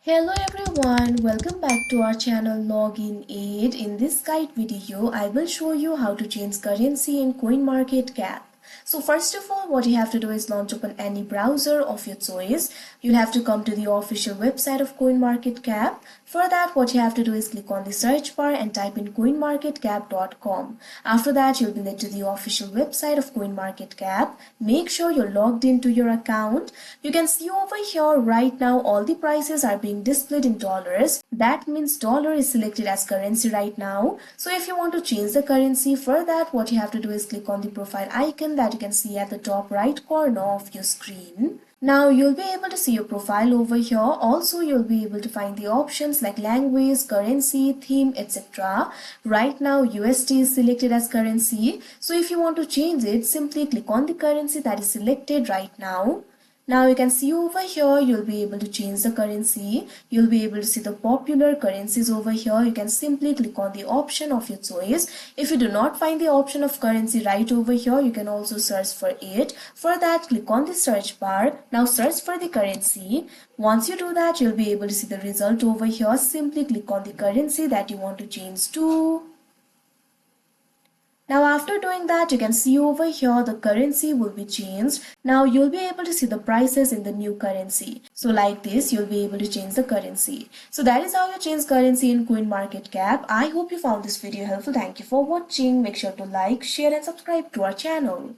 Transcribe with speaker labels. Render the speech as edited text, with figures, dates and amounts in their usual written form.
Speaker 1: Hello everyone, welcome back to our channel Login Aid. In this guide video, I will show you how to change currency in CoinMarketCap. So first of all, what you have to do is launch open any browser of your choice. You'll have to come to the official website of CoinMarketCap. For that, what you have to do is click on the search bar and type in coinmarketcap.com. After that, you'll be led to the official website of CoinMarketCap. Make sure you're logged into your account. You can see over here right now all the prices are being displayed in dollars. That means dollar is selected as currency right now. So if you want to change the currency, for that what you have to do is click on the profile icon that you can see at the top right corner of your screen. Now you'll be able to see your profile over here. Also you'll be able to find the options like language, currency, theme, etc. Right now USD is selected as currency. So if you want to change it, simply click on the currency that is selected right now. Now you can see over here, you'll be able to change the currency. You'll be able to see the popular currencies over here. You can simply click on the option of your choice. If you do not find the option of currency right over here, you can also search for it. For that, click on the search bar. Now search for the currency. Once you do that, you'll be able to see the result over here. Simply click on the currency that you want to change to. Now after doing that, you can see over here the currency will be changed. Now you'll be able to see the prices in the new currency. So like this, you'll be able to change the currency. So that is how you change currency in CoinMarketCap. I hope you found this video helpful. Thank you for watching. Make sure to like, share and subscribe to our channel.